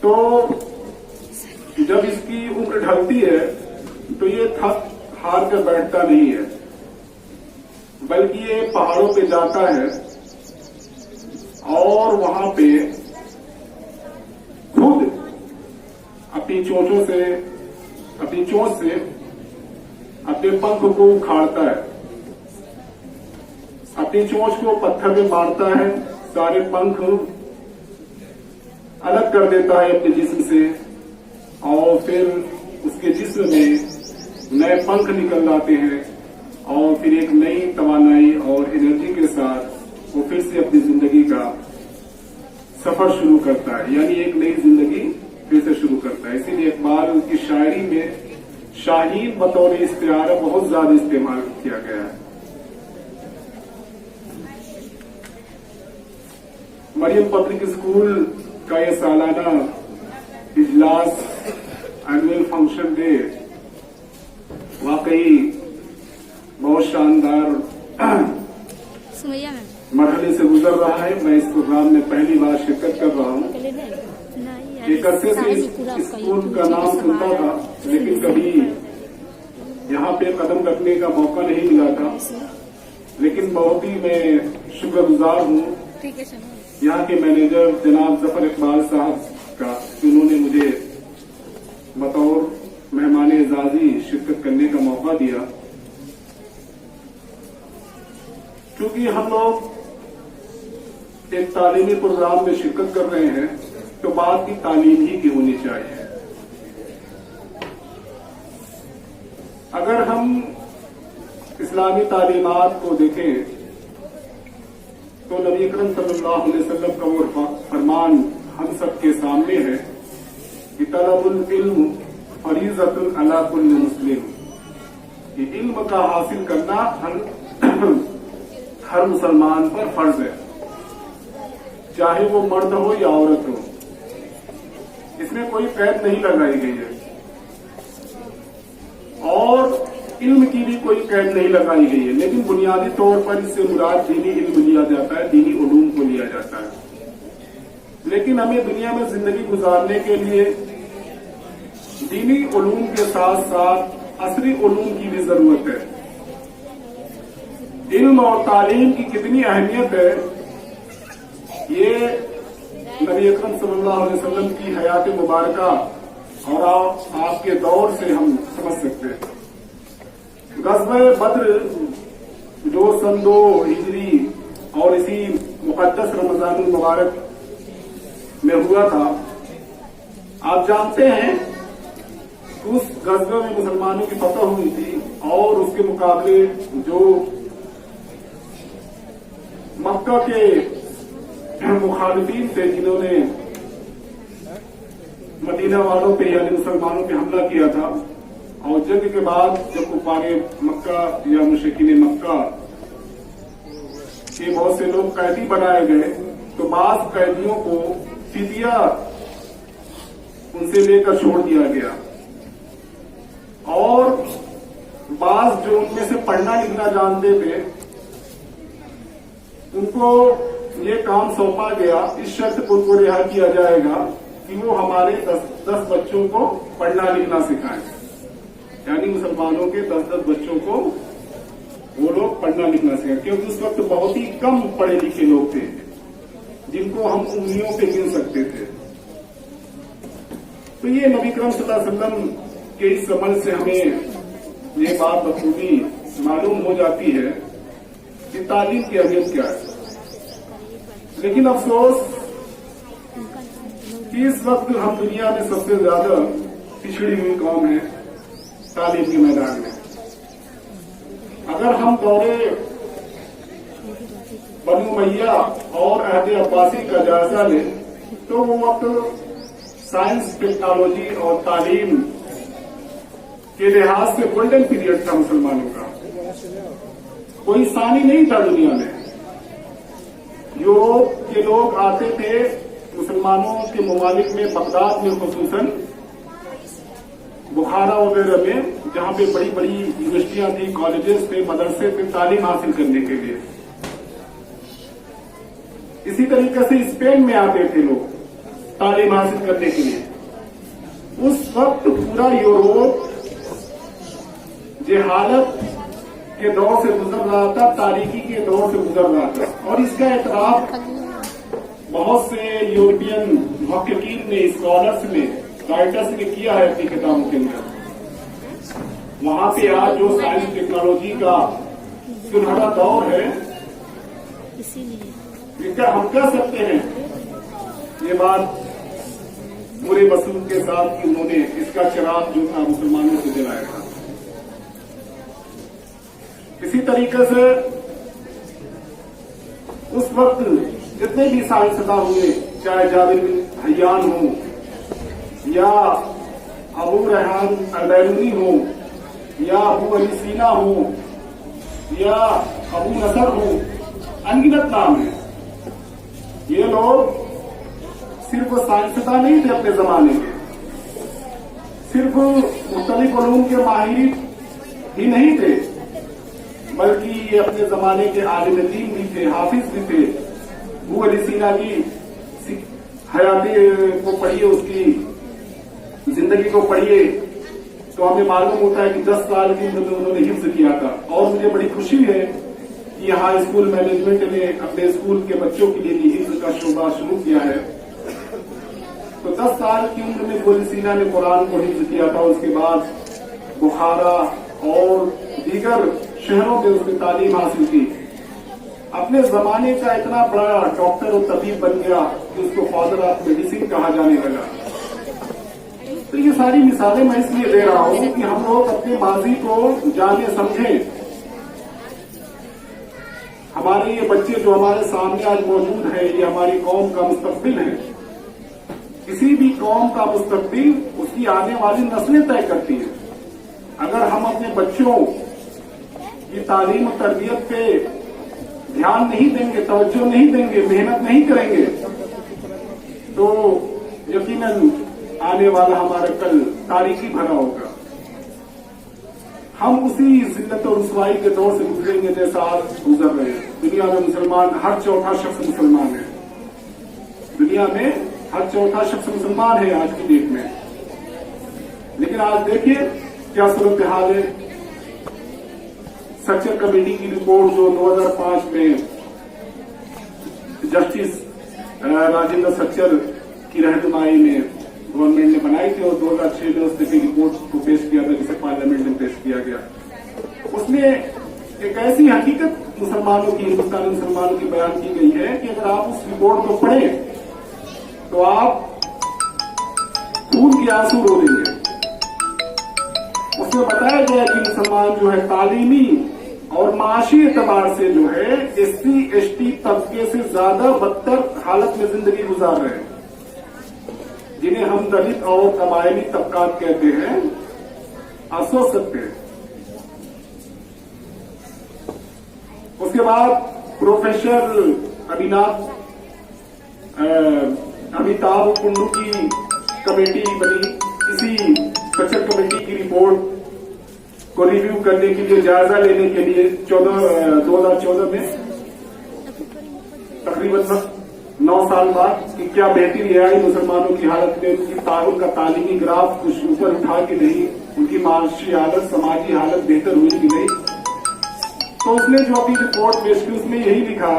تو جب اس کی عمر ڈھلتی ہے تو یہ تھک ہار کر بیٹھتا نہیں ہے، بلکہ یہ پہاڑوں پہ جاتا ہے اور وہاں پہ خود اپنی چونچ سے اپنے پنکھ کو اکھاڑتا ہے، اپنی چونچ کو پتھر میں مارتا ہے، سارے پنکھ الگ کر دیتا ہے اپنے جسم سے، اور پھر اس کے جسم میں نئے پنکھ نکل آتے ہیں، اور پھر ایک نئی توانائی اور انرجی کے ساتھ وہ پھر سے اپنی زندگی کا سفر شروع کرتا ہے، یعنی ایک نئی زندگی پھر سے شروع کرتا ہے۔ اسی لیے اقبال کی شاعری میں شاہین بطور استعارہ بہت زیادہ استعمال کیا گیا ہے۔ مریم پبلک اسکول کا یہ سالانہ اجلاس، اینوئل فنکشن ڈے، واقعی بہت شاندار مرحلے سے گزر رہا ہے۔ میں اس پروگرام میں پہلی بار شرکت کر رہا ہوں۔ ایک عرصے سے اس اسکول کا نام سنتا تھا، لیکن کبھی یہاں پہ قدم رکھنے کا موقع نہیں ملا تھا، لیکن بہت ہی میں شکر گزار ہوں یہاں کے مینیجر جناب ظفر اقبال صاحب کا، انہوں نے مجھے بطور مہمان اعزازی شرکت کرنے کا موقع دیا۔ چونکہ ہم لوگ ایک تعلیمی پروگرام میں شرکت کر رہے ہیں تو بات کی تعلیم ہی کی ہونی چاہیے۔ اگر ہم اسلامی تعلیمات کو دیکھیں تو نبی اکرم صلی اللہ علیہ وسلم کا وہ فرمان ہم سب کے سامنے ہے کہ طلب العلم فریضۃ علی کل مسلم، کہ علم کا حاصل کرنا ہر مسلمان پر فرض ہے، چاہے وہ مرد ہو یا عورت ہو، اس میں کوئی قید نہیں لگائی گئی ہے، اور علم کی بھی کوئی قید نہیں لگائی گئی ہے، لیکن بنیادی طور پر اس سے مراد دینی علم لیا جاتا ہے، دینی علوم کو لیا جاتا ہے۔ لیکن ہمیں دنیا میں زندگی گزارنے کے لیے دینی علوم کے ساتھ ساتھ عصری علوم کی بھی ضرورت ہے۔ علم اور تعلیم کی کتنی اہمیت ہے یہ نبی اکرم صلی اللہ علیہ وسلم کی حیات مبارکہ اور آپ کے دور سے ہم سمجھ سکتے ہیں۔ غزوہ بدر جو سن 2 ہجری اور اسی مقدس رمضان المبارک میں ہوا تھا، آپ جانتے ہیں اس غزوہ میں مسلمانوں کی فتح ہوئی تھی، اور اس کے مقابلے جو مکہ کے مخالفین تھے جنہوں نے مدینہ والوں پہ یعنی مسلمانوں پہ حملہ کیا تھا، اور جنگ کے بعد جب کفار مکہ یا مشرکین مکہ کے بہت سے لوگ قیدی بنائے گئے تو بعض قیدیوں کو فدیہ ان سے لے کر چھوڑ دیا گیا، اور بعض جو ان میں سے پڑھنا لکھنا جانتے تھے ان کو یہ کام سونپا گیا، اس شرط پر ان کو رہا کیا جائے گا کہ وہ ہمارے 10 بچوں کو پڑھنا لکھنا سکھائیں، یعنی مسلمانوں کے 10 بچوں کو وہ لوگ پڑھنا لکھنا سکھائیں، کیونکہ اس وقت بہت ہی کم پڑھے لکھے لوگ تھے جن کو ہم امیوں پہ گن سکتے تھے۔ تو یہ نبی کرم صلی اللہ علیہ وسلم کے اس عمل سے ہمیں یہ بات بخوبی معلوم ہو جاتی ہے کہ تعلیم کی اہمیت کیا ہے۔ لیکن افسوس کہ اس وقت ہم دنیا میں سب سے زیادہ پچھڑی ہوئی قوم ہے تعلیم کے میدان میں۔ اگر ہم دورے بنو امیہ اور عہد عباسی کا جائزہ لیں تو وہ وقت سائنس، ٹیکنالوجی اور تعلیم کے لحاظ سے گولڈن پیریڈ تھا مسلمانوں کا، کوئی ثانی نہیں تھا دنیا میں۔ یورپ کے لوگ آتے تھے مسلمانوں کے ممالک میں، بغداد میں خصوصاً، بخارا وغیرہ میں، جہاں پہ بڑی بڑی یونیورسٹیاں تھیں، کالجز تھے، مدرسے تھے تعلیم حاصل کرنے کے لیے۔ اسی طریقے سے اسپین میں آتے تھے لوگ तालीम हासिल करने के लिए। उस वक्त पूरा यूरोप जहालत के दौर से गुजर रहा था, तारीकी के दौर से गुजर रहा था, और इसका एतराफ बहुत से यूरोपियन मुहक्किकीन ने, स्कॉलर्स ने, राइटर्स ने किया है अपनी किताबों के अंदर। वहां पे आज जो साइंस टेक्नोलॉजी का सुनहरा दौर है, इसका हम कह सकते हैं ये बात पूरे वसूल के साथ कि उन्होंने इसका चिराग जो था मुसलमानों से जलाया था। इसी तरीके से उस वक्त जितने भी साइंसदान हुए, चाहे जाबिर बिन हय्यान हो या अबू रेहान अल-बैरूनी हो या अबू अली सीना हो या अबू नसर हो, अनगिनत नाम है। ये लोग सिर्फ साइंसदान नहीं थे अपने जमाने के, सिर्फ मुख्तलिफ उलूम के माहिर ही नहीं थे, बल्कि ये अपने जमाने के आलिम दीन भी थे, हाफिज भी थे। अबू अली सीना की हयाती को पढ़िए, उसकी जिंदगी को पढ़िए, तो हमें मालूम होता है कि 10 साल की उम्र में उन्होंने हिफ्ज किया था। और मुझे बड़ी खुशी है कि यहाँ स्कूल मैनेजमेंट ने अपने स्कूल के बच्चों के लिए भी हिफ्ज का शोबा शुरू किया है। तो 10 साल की उम्र में अबू अली सीना ने कुरान को हिफ्ज किया था। उसके बाद बुखारा और दीगर शहरों में उसने तालीम हासिल की। अपने जमाने का इतना बड़ा डॉक्टर और तबीब बन गया कि उसको फादर ऑफ मेडिसिन कहा जाने लगा। तो ये सारी मिसालें मैं इसलिए दे रहा हूं कि हम लोग अपने माजी को जाने समझें। हमारे ये बच्चे जो हमारे सामने आज मौजूद हैं, ये हमारी कौम का मुस्तकबिल है। किसी भी कौम का मुस्तकबिल उसकी आने वाली नस्लें तय करती हैं। अगर हम अपने बच्चों की तालीम और तरबियत पे ध्यान नहीं देंगे, तवज्जो नहीं देंगे, मेहनत नहीं करेंगे, तो यकीनन आने वाला हमारा कल तारीकी भरा होगा। हम उसी जिल्लत और रुसवाई के दौर से गुजरेंगे जैसा आज गुजर रहे हैं। दुनिया में मुसलमान हर चौथा शख्स मुसलमान है। दुनिया में हर चौथा शख्स मुसलमान है आज की डेट में। लेकिन आज देखिए क्या सूरत हाल है। सच्चर कमेटी की रिपोर्ट जो 2005 में जस्टिस राजेंद्र सच्चर की रहनुमाई में गवर्नमेंट ने बनाई थी और 2006 में उसने रिपोर्ट को पेश किया था, जिसे पार्लियामेंट में पेश किया गया। उसमें एक ऐसी हकीकत मुसलमानों की, हिंदुस्तानी मुसलमानों की बयान की गई है कि अगर आप उस रिपोर्ट को पढ़ें तो आप खून के आंसू रो देंगे। उसमें बताया गया कि मुसलमान जो है तालीमी और माशी एतबार से जो है एससी एसटी तबके से ज्यादा बदतर हालत में जिंदगी गुजार रहे हैं, जिन्हें हम दलित और कबायली तबकात कहते हैं। आप सोच सकते हैं। उसके बाद प्रोफेसर अमिताभ कुंडू की कमेटी बनी। इसी सच्चर कमेटी की रिपोर्ट को रिव्यू करने के लिए, जायजा लेने के लिए 2014 में तकरीबन 9 साल बाद कि क्या बेहतरी आई मुसलमानों की हालत में, उनका तालीमी ग्राफ कुछ ऊपर उठा कि नहीं, उनकी माशी हालत, समाजी हालत बेहतर हुई कि नहीं। तो उसने जो अपनी रिपोर्ट पेश की उसमें यही लिखा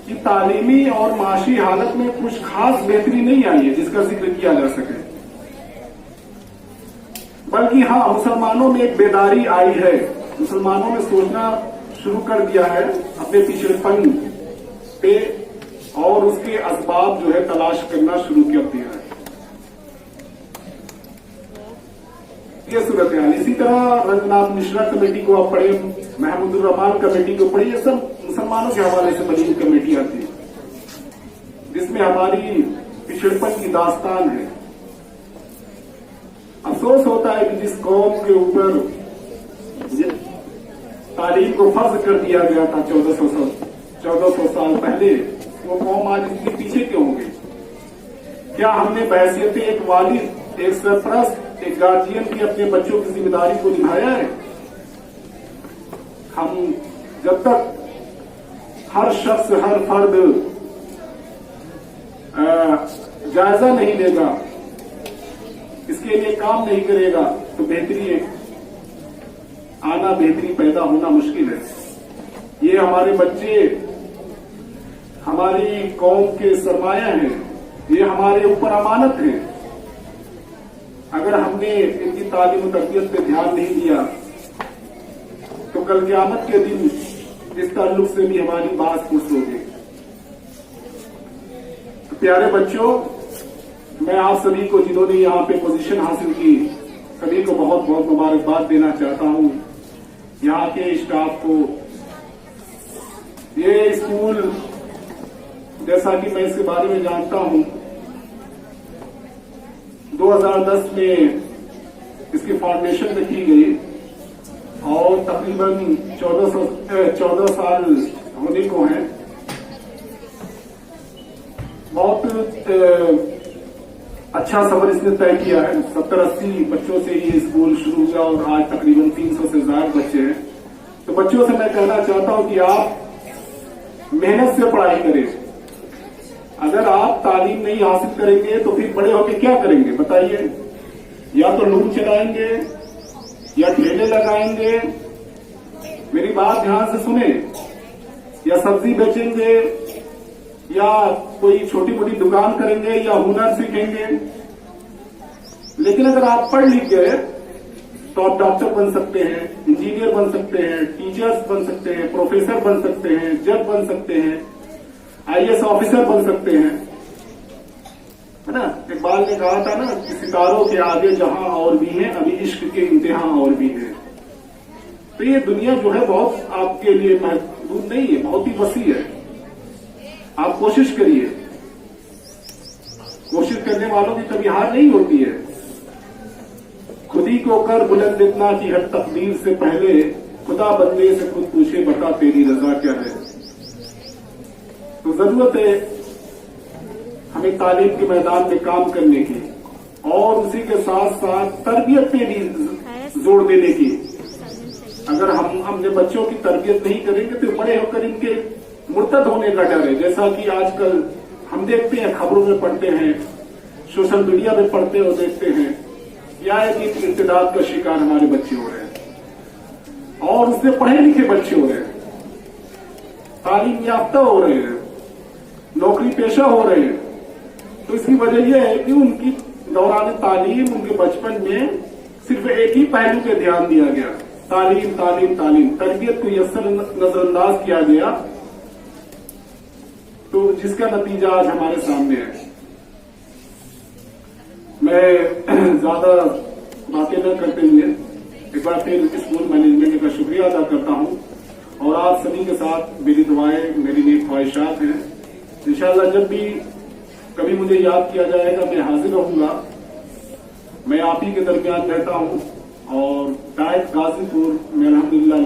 कि तालीमी और माशी हालत में कुछ खास बेहतरी नहीं आई है जिसका जिक्र किया जा सके, बल्कि हाँ मुसलमानों में एक बेदारी आई है। मुसलमानों ने सोचना शुरू कर दिया है अपने पिछड़ेपन पे और उसके असबाब जो है तलाश करना शुरू कर दिया है। ये सूरत हाल। इसी तरह रंगनाथ मिश्रा कमेटी को आप पढ़े, महमूदुर रहमान कमेटी को पढ़े, ये सब मुसलमानों के हवाले से बनी हुई कमेटियां थी जिसमें हमारी पिछड़ेपन की दास्तान है। अफसोस होता है कि जिस कौम के ऊपर तालीम को फर्ज कर दिया गया था 1400 साल पहले, वो कौम आज इतनी पीछे क्यों हो गई? क्या हमने बहैसियत एक वालिद, एक सरपरस्त, एक गार्जियन की अपने बच्चों की जिम्मेदारी को निभाया है? हम जब तक हर शख्स, हर फर्द जायजा नहीं लेगा, इसके लिए काम नहीं करेगा, तो बेहतरी आना, बेहतरी पैदा होना मुश्किल है। ये हमारे बच्चे हमारी कौम के सरमाया हैं, ये हमारे ऊपर अमानत है। अगर हमने इनकी तालीम और तरबियत पे ध्यान नहीं दिया तो कल क़यामत के दिन इस ताल्लुक से भी हमारी बात पुष्ट होगी। तो प्यारे बच्चों, मैं आप सभी को जिन्होंने यहाँ पे पोजीशन हासिल की, सभी को बहुत बहुत मुबारकबाद देना चाहता हूँ। यहाँ के स्टाफ को, ये स्कूल जैसा कि मैं इसके बारे में जानता हूँ, 2010 में इसकी फाउंडेशन रखी गई और तकरीबन 14 साल होने को हैं। बहुत अच्छा सफर इसने तय किया है। 70-80 बच्चों से ये स्कूल शुरू हुआ और आज तकरीबन 300 से ज्यादा बच्चे हैं। तो बच्चों से मैं कहना चाहता हूं कि आप मेहनत से पढ़ाई करें। अगर आप तालीम नहीं हासिल करेंगे तो फिर बड़े होकर क्या करेंगे बताइए? या तो लूट चलाएंगे या ठेले लगाएंगे, मेरी बात ध्यान से सुने, या सब्जी बेचेंगे या कोई छोटी मोटी दुकान करेंगे या हुनर सीखेंगे। लेकिन अगर आप पढ़ लिख गए तो आप डॉक्टर बन सकते हैं, इंजीनियर बन सकते हैं, टीचर्स बन सकते हैं, प्रोफेसर बन सकते हैं, जज बन सकते हैं, आईएएस ऑफिसर बन सकते हैं, है ना। इकबाल ने कहा था ना कि सितारों के आगे जहां और भी हैं, अभी इश्क के इम्तिहान और भी हैं। तो ये दुनिया जो है बहुत आपके लिए महदूद नहीं है, बहुत ही वसी है। आप कोशिश करिए, कोशिश करने वालों की कभी हार नहीं होती है। खुदी को कर बुलंद इतना कि हर तकदीर से पहले खुदा बंदे से खुद पूछे, बता तेरी रजा क्या है। तो जरूरत है हमें तालीम के मैदान में काम करने की और उसी के साथ साथ तरबियत पे भी जोर देने की। अगर हमने बच्चों की तरबियत नहीं करेंगे तो बड़े होकर इनके मुर्तद होने का डर है। जैसा कि आजकल हम देखते हैं, खबरों में पढ़ते हैं, सोशल मीडिया में पढ़ते और देखते हैं, क्या है कि इर्तिदाद का शिकार हमारे बच्चे हो रहे हैं और उससे पढ़े लिखे बच्चे हो रहे हैं, तालीम याफ्ता हो रहे हैं, नौकरी पेशा हो रहे हैं। तो इसकी वजह यह है कि उनकी दौरान तालीम, उनके बचपन में सिर्फ एक ही पहलू पे ध्यान दिया गया, तालीम तालीम तालीम, तरबियत को यस्सर नजरअंदाज किया गया। तो जिसका नतीजा आज हमारे सामने है। मैं ज्यादा बातें न करते हुए एक बार फिर स्कूल मैनेजमेंट का शुक्रिया अदा करता हूं और आप सभी के साथ मेरी दुआएं, मेरी नेक ख्वाहिशात हैं। इंशाअल्लाह जब भी कभी मुझे याद किया जाएगा मैं हाजिर रहूंगा। मैं आप ही के दरमियान रहता हूं और डायट गाजीपुर में अल्हम्दुलिल्लाह